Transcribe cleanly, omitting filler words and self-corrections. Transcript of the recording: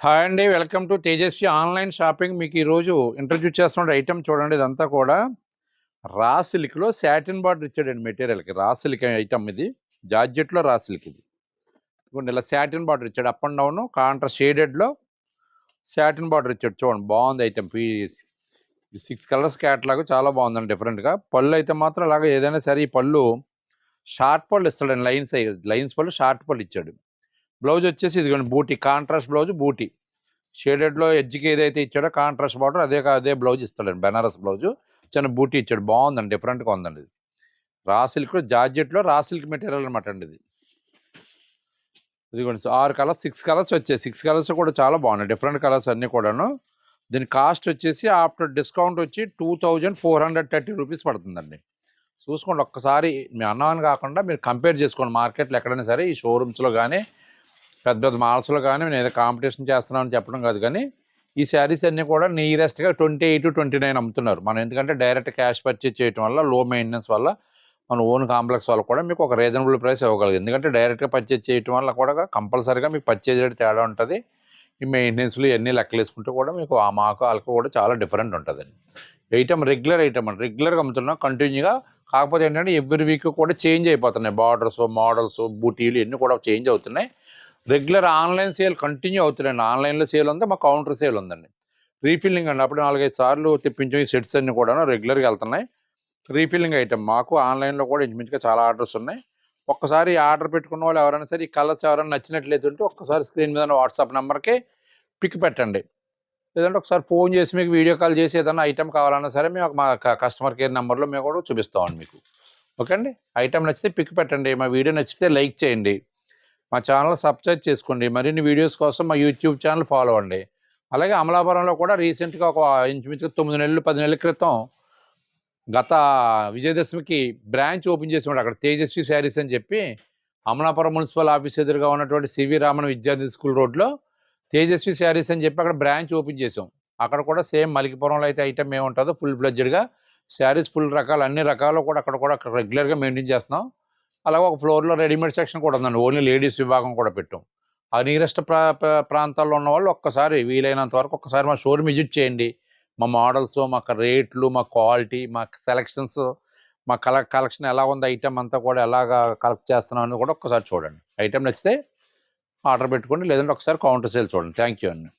Hi అండి. Welcome to Tejasvi online shopping. మీకు ఈరోజు ఇంట్రడ్యూస్ చేస్తున్న ఐటెమ్ చూడండి. ఇదంతా కూడా రా సిల్క్‌లో సాటిన్ బార్డర్ ఇచ్చాడండి మెటీరియల్‌కి. రా సిల్క్ ఐటెమ్ ఇది. జార్జెట్‌లో రా సిల్క్ ఇది. ఇదిగోండి ఇలా సాటిన్ బార్డర్ ఇచ్చాడు. అప్ అండ్ డౌన్ కాంట్రాస్ట్ షేడెడ్‌లో సాటిన్ బార్డర్ ఇచ్చాడు. చూడండి బాగుంది ఐటెమ్. ఈ 6 కలర్స్ క్యాటలాగ్ చాలా బాగుందండి డిఫరెంట్‌గా. పళ్ళు అయితే మాత్రం అలాగే ఏదైనా సరే ఈ పళ్ళు షార్ట్ పళ్ళు ఇస్తాడండి. లైన్స్ పళ్ళు షార్ట్ పళ్ళు ఇచ్చాడు. బ్లౌజ్ వచ్చేసి ఇదిగోండి బూటీ కాంట్రాస్ట్ బ్లౌజ్ బూటీ. షేడెడ్‌లో ఎడ్జ్‌కి ఏదైతే ఇచ్చాడో కాంట్రాస్ట్ బార్డర్ అదే బ్లౌజ్ ఇస్తాడండి. బెనారస్ బ్లౌజు. చిన్న బూటీ ఇచ్చాడు. బాగుందండి. డిఫరెంట్‌గా ఉందండి ఇది. రా సిల్క్‌లో జార్జెట్‌లో రా సిల్క్ మెటీరియల్ అనమాట అండి ఇది. ఇదిగోండి 6 కలర్స్ 6 కలర్స్ వచ్చాయి. 6 కలర్స్ కూడా చాలా బాగున్నాయి. డిఫరెంట్ కలర్స్ అన్నీ కూడాను. దీని కాస్ట్ వచ్చేసి ఆఫ్టర్ డిస్కౌంట్ వచ్చి 2430 రూపీస్ పడుతుందండి. చూసుకోండి ఒక్కసారి మీ అన్నామని కాకుండా మీరు కంపేర్ చేసుకోండి మార్కెట్‌లో ఎక్కడైనా సరే ఈ షోరూమ్స్‌లో గానీ పెద్ద పెద్ద మాల్స్‌లో గానీ నేను ఏదో కాంపిటీషన్ చేస్తున్నామని చెప్పడం కాదు కానీ ఈ శారీస్ అన్నీ కూడా నియరెస్ట్‌గా 28-29 అమ్ముతున్నారు. మనం ఎందుకంటే డైరెక్ట్ క్యాష్ పర్చేజ్ చేయడం వల్ల లో మెయింటెనెన్స్ వల్ల మన ఓన్ కాంప్లెక్స్ వల్ల కూడా మీకు ఒక రీజనబుల్ ప్రైస్ ఇవ్వగలదు. ఎందుకంటే డైరెక్ట్‌గా పర్చేజ్ చేయడం వల్ల కూడా కంపల్సరీగా మీకు పర్చేజ్ రేట్ తేడా ఉంటుంది. ఈ మెయింటెనెన్స్‌లు ఇవన్నీ లెక్కలేసుకుంటే కూడా మీకు మాకు వాళ్ళకి కూడా చాలా డిఫరెంట్ ఉంటుందండి. ఐటమ్ రెగ్యులర్ ఐటమ్ అండి. రెగ్యులర్గా అమ్ముతున్నాం కంటిన్యూగా. కాకపోతే ఏంటంటే ఎవ్రీ వీక్ కూడా చేంజ్ అయిపోతున్నాయి. బార్డర్స్, మోడల్స్, బూటీలు ఇవన్నీ కూడా చేంజ్ అవుతున్నాయి. రెగ్యులర్ ఆన్లైన్ సేల్ కంటిన్యూ అవుతున్నాయండి. ఆన్లైన్లో సేల్ ఉంది, మా కౌంటర్ సేల్ ఉందండి. రీఫిల్లింగ్ అండి. అప్పుడు 4-5 సార్లు తెప్పించాం. ఈ సెట్స్ అన్నీ కూడా రెగ్యులర్గా వెళ్తున్నాయి. రీఫిల్లింగ్ ఐటమ్ మాకు ఆన్లైన్లో కూడా ఇంచుమించుగా చాలా ఆర్డర్స్ ఉన్నాయి. ఒక్కసారి ఆర్డర్ పెట్టుకున్న వాళ్ళు ఎవరైనా సరే ఈ కలర్స్ ఎవరైనా నచ్చినట్లయితే ఒక్కసారి స్క్రీన్ మీద వాట్సాప్ నెంబర్కి పిక్ పెట్టండి. లేదంటే ఒకసారి ఫోన్ చేసి మీకు వీడియో కాల్ చేసి ఏదైనా ఐటమ్ కావాలన్నా సరే మేము మా కస్టమర్ కేర్ నెంబర్లో మేము కూడా చూపిస్తామండి మీకు. ఓకే అండి. ఐటమ్ నచ్చితే పిక్ పెట్టండి. మా వీడియో నచ్చితే లైక్ చేయండి. మా ఛానల్ సబ్స్క్రైబ్ చేసుకోండి. మరిన్ని వీడియోస్ కోసం మా యూట్యూబ్ ఛానల్ ఫాలో అవ్వండి. అలాగే అమలాపురంలో కూడా రీసెంట్గా ఒక ఇంచుమించుగా 9 నెలలు 10 నెలల క్రితం గత విజయదశమికి బ్రాంచ్ ఓపెన్ చేసాడు. అక్కడ తేజస్వి శారీస్ అని చెప్పి అమలాపురం మున్సిపల్ ఆఫీస్ ఎదురుగా ఉన్నటువంటి సివి రామన్ విద్యార్థి స్కూల్ రోడ్లో తేజస్వి శారీస్ అని చెప్పి అక్కడ బ్రాంచ్ ఓపెన్ చేసాం. అక్కడ కూడా సేమ్ మలికిపురంలో అయితే ఐటమ్ ఏముంటుందో ఫుల్ ఫ్లెడ్జ్డ్గా శారీస్ ఫుల్ రకాలు అన్ని రకాలు కూడా అక్కడ రెగ్యులర్గా మెయింటైన్ చేస్తున్నాం. అలాగే ఒక ఫ్లోర్లో రెడీమేడ్ సెక్షన్ కూడా ఉందండి. ఓన్లీ లేడీస్ విభాగం కూడా పెట్టాం. ఆ నియరెస్ట్ ప్రాంతాల్లో ఉన్న వాళ్ళు ఒక్కసారి వీలైనంత వరకు ఒక్కసారి మా షోరూమ్ విజిట్ చేయండి. మా మోడల్స్, మా రేట్లు, మా క్వాలిటీ, మా సెలక్షన్స్, మా కలెక్షన్ ఎలా ఉంది, ఐటమ్ అంతా కూడా ఎలాగా కలెక్ట్ చేస్తున్నాం అని కూడా ఒక్కసారి చూడండి. ఐటమ్ నచ్చితే ఆర్డర్ పెట్టుకోండి, లేదంటే ఒకసారి కౌంటర్ సేల్ చూడండి. థ్యాంక్ యూ అండి.